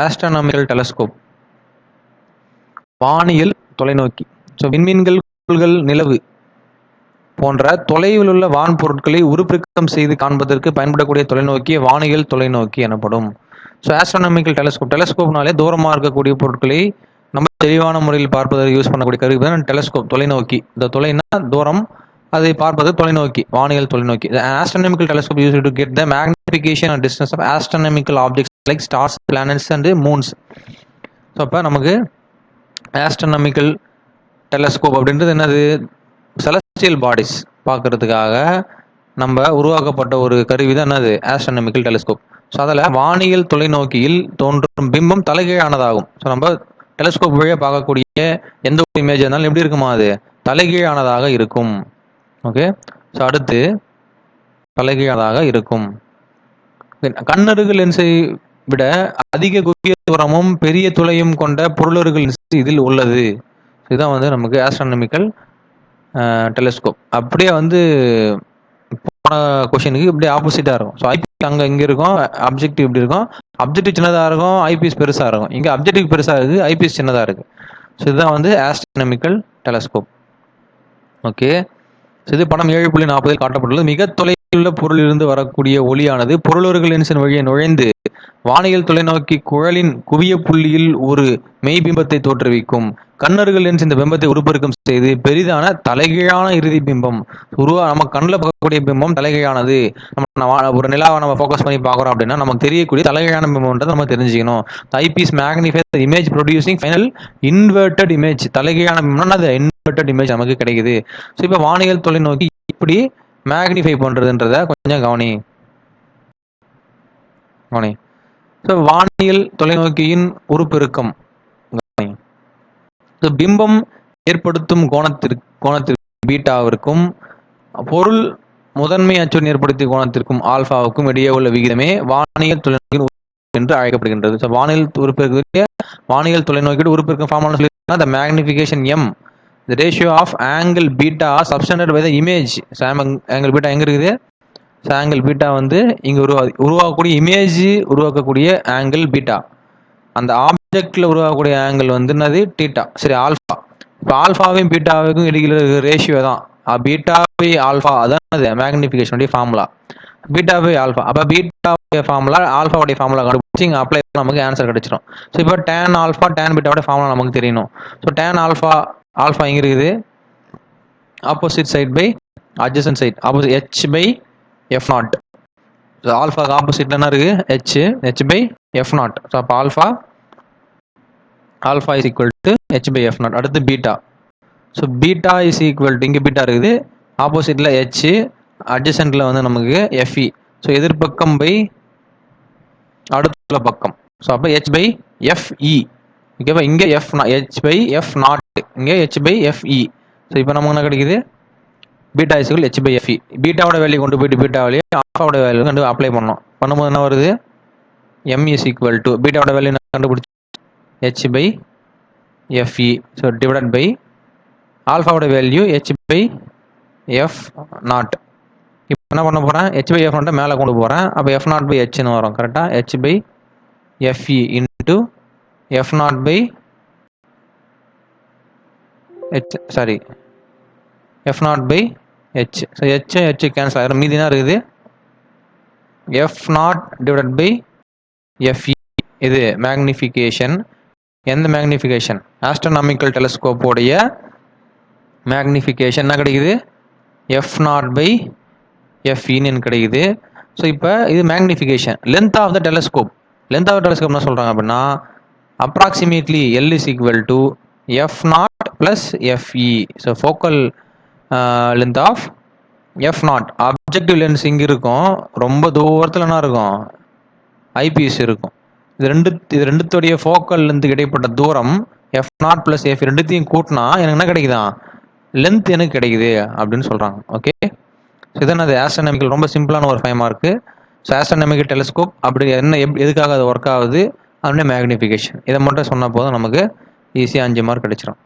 Astronomical telescope, வானியல் தொலைநோக்கி. So விண்மீன்கள், கோள்கள், நிலவு போன்ற தொலைவில் உள்ள வான் பொருட்களை உருப்பெருக்கம் செய்து காண்பதற்கு பயன்படக்கூடிய தொலைநோக்கி வானியல் தொலைநோக்கி எனப்படும். ஸோ ஆஸ்ட்ரானமிக்கல் டெலஸ்கோப்னாலே தூரமாக இருக்கக்கூடிய பொருட்களை நம்ம தெளிவான முறையில் பார்ப்பதற்கு யூஸ் பண்ணக்கூடிய கருவி தான் டெலஸ்கோப், தொலைநோக்கி. இந்த தொலைனா தூரம், அதை பார்ப்பது தொலைநோக்கி, வானியல் தொலைநோக்கி. Astronomical telescope use to get the magnification and distance of astronomical objects like stars, planets and moons. So அப்போ நமக்கு ஆஸ்ட்ரானமிக்கல் டெலஸ்கோப் அப்படின்றது என்னது? செலஸ்டியல் பாடிஸ் பார்க்கறதுக்காக நம்ம உருவாக்கப்பட்ட ஒரு கருவி தான் என்னது? Astronomical telescope. ஸோ அதில் வானியல் தொலைநோக்கியில் தோன்றும் பிம்பம் தலைகீழானதாகும். ஸோ நம்ம டெலஸ்கோப் வழியாக பார்க்கக்கூடிய எந்த ஒரு இமேஜ் இருந்தாலும் எப்படி இருக்குமா? அது தலைகீழானதாக இருக்கும். ஓகே. ஸோ அடுத்து தலைகீழானதாக இருக்கும். கண்ணருகு லென்ஸை விட அதிக குவிய தூரமும் பெரிய துளையும் கொண்ட பொருளருகு லென்ஸ் இதில் உள்ளது. இதுதான் வந்து நமக்கு ஆஸ்ட்ரானமிக்கல் டெலஸ்கோப். அப்படியே வந்து போன கொஷனுக்கு இப்படி ஆப்போசிட்டாக இருக்கும். ஸோ ஐபிஎஸ் அங்கே இங்கே இருக்கும், அப்ஜெக்டிவ் இப்படி இருக்கும். அப்ஜெக்டிவ் சின்னதாக இருக்கும், ஐபிஎஸ் பெருசாக இருக்கும். இங்கே அப்ஜெக்டிவ் பெருசாக இருக்குது, ஐபிஎஸ் சின்னதாக இருக்குது. ஸோ இதுதான் வந்து ஆஸ்ட்ரானமிக்கல் டெலஸ்கோப். ஓகே. இது படம் 7.40 காட்டப்பட்டுள்ளது. மிக தொலைவில் உள்ள பொருளிலிருந்து வரக்கூடிய ஒளியானது பொருளருகு லென்ஸின் வழியே நுழைந்து வானியல் தொலைநோக்கி குழலின் குவிய புள்ளியில் ஒரு மெய்பிம்பத்தை தோற்றுவிக்கும். கண்ணருகு லென்ஸ் இந்த பிம்பத்தை உருப்பெருக்கம் செய்து பெரிதான தலைகீழான இறுதி பிம்பம் நம்ம கண்ணில் பார்க்கக்கூடிய பிம்பம் தலைகீழானது. நம்ம ஒரு நிலாவை நம்ம ஃபோக்கஸ் பண்ணி பார்க்குறோம் அப்படின்னா நமக்கு தெரியக்கூடிய தலைகீழான பிம்பம்ன்றது நம்ம தெரிஞ்சுக்கணும். IPS magnify image producing final inverted image. தலைகீழான பிம்பம்னா அது இன்வெர்டட் இமேஜ் நமக்கு கிடைக்குது. ஸோ இப்போ வானியல் தொலைநோக்கி இப்படி மேக்னிஃபை பண்ணுறதுன்றத கொஞ்சம் கவனி. ஸோ வானியல் தொலைநோக்கியின் உருப்பெருக்கம் பிம்பம் ஏற்படுத்தும் கோணத்திற்கு பீட்டாவிற்கும் பொருள் முதன்மை அச்சுடன் ஏற்படுத்திய கோணத்திற்கும் ஆல்பாவுக்கும் இடையே உள்ள விகிதமே வானியல் தொலைநோக்கியின் என்று அழைக்கப்படுகின்றது. ஸோ வானியல் தொலைநோக்கியோட உருப்பெருக்கம் ஃபார்முலா சொல்லியிருக்காங்க. the magnification m, the ratio of angle beta subtended by the image. Angle beta எங்க இருக்குது? ஆங்கிள் பீட்டா வந்து இங்க உருவாக்கக்கூடிய இமேஜ் உருவாக்கக்கூடிய ஆங்கிள் பீட்டா. அந்த ஆப்ஜெக்ட்ல உருவாக்கக்கூடிய ஆங்கிள் வந்து என்னது? டீட்டா. சரி, ஆல்ஃபா. இப்போ ஆல்ஃபாவையும் பீட்டாவுக்கும் இடையில ரேஷியோ தான் பீட்டா பை ஆல்ஃபா. அதான் மேக்னிஃபிகேஷனுடைய ஃபார்முலா, பீட்டா பை ஆல்ஃபா. அப்போ பீட்டாவுடைய ஃபார்முலா ஆல்ஃபாவுடைய ஃபார்முலா கண்டுபிடிச்சி இங்கே அப்ளை நமக்கு ஆன்சர் கிடைச்சிடும். ஸோ இப்போ டேன் ஆல்ஃபா டேன் பீட்டாவுடைய ஃபார்முலா நமக்கு தெரியணும். ஸோ டேன் ஆல்ஃபா எங்கே இருக்குது? Opposite side by adjacent side, opposite H by F nought. So ஆல்ஃபாக்கு ஆப்போசிட்ல என்ன இருக்குது? H by F nought. So அப்போ alpha is equal to H by F nought. அடுத்து beta. So beta is equal to, இங்கே beta இருக்குது, ஆப்போசிட்ல H, அட்ஜசன்ட்ல வந்து நமக்கு எஃப்இ. ஸோ எதிர்பக்கம் பை அடுத்துள்ள பக்கம். ஸோ அப்போ ஹெச் பை எஃப்இ. ஓகேவா? இங்கே ஹெச் பை எஃப் நாட், இங்கே ஹெச் பை எஃப்இ. ஸோ இப்போ நமக்கு என்ன கிடைக்குது? Beta is equal H by F E. பீட்டாவோட வேல்யூ கொண்டு போயிட்டு பீட்டாவிலேயே ஆல்ஃபாவோட வேல்யூ கண்டு அப்ளை பண்ணும்போது என்ன வருது? எம் இஸ் ஈக்குவல் டு பீட்டாவோட வேல்யூ கண்டுபிடிச்சி H by F E. So divided by ஆல்ஃபாவோட value H by F nought. இப்போ என்ன பண்ண போகிறேன்? ஹெச் பை எஃப் நாட்டை மேலே கொண்டு போகிறேன். அப்போ எஃப் நாட் பை ஹெச்னு வரும். கரெக்டாக? H by F E into F not by H, sorry, F not by H. So H cancel ஆகிடும். மீதி என்ன இருக்குது? F not divided by F E. இது மேக்னிஃபிகேஷன். எந்த மேக்னிஃபிகேஷன்? ஆஸ்ட்ரானமிக்கல் டெலஸ்கோப்போடைய மேக்னிஃபிகேஷன் என்ன கிடைக்குது? எஃப் நாட் பை எஃப்இன்னு கிடைக்குது. ஸோ இப்போ இது magnification. Length of the telescope என்ன சொல்கிறாங்க அப்படின்னா approximately L is equal to F not plus F E. So focal length of F not. Objective lens இங்கே இருக்கும், ரொம்ப தூரத்தில் என்ன இருக்கும்? ஐபிஎஸ் இருக்கும். இது ரெண்டுத்துடைய ஃபோக்கல் லென்த்துக்கு இடைப்பட்ட தூரம் எஃப் நாட் பிளஸ் எஃப் ரெண்டுத்தையும் கூட்டினா எனக்கு என்ன கிடைக்குதா? லென்த் எனக்கு கிடைக்குது அப்படின்னு சொல்கிறாங்க. ஓகே. ஸோ இதான் அது ஆஸ்ட்ரானமிக்கல். ரொம்ப சிம்பிளான ஒரு 5 மார்க்கு. ஸோ ஆஸ்ட்ரானமிக்கல் டெலஸ்கோப் அப்படி என்ன எதுக்காக அது ஒர்க் ஆகுது, அதனுடைய மேக்னிஃபிகேஷன், இதை மட்டும் சொன்னால் போதும், நமக்கு ஈஸியாக 5 மார்க் கிடைச்சிடும்.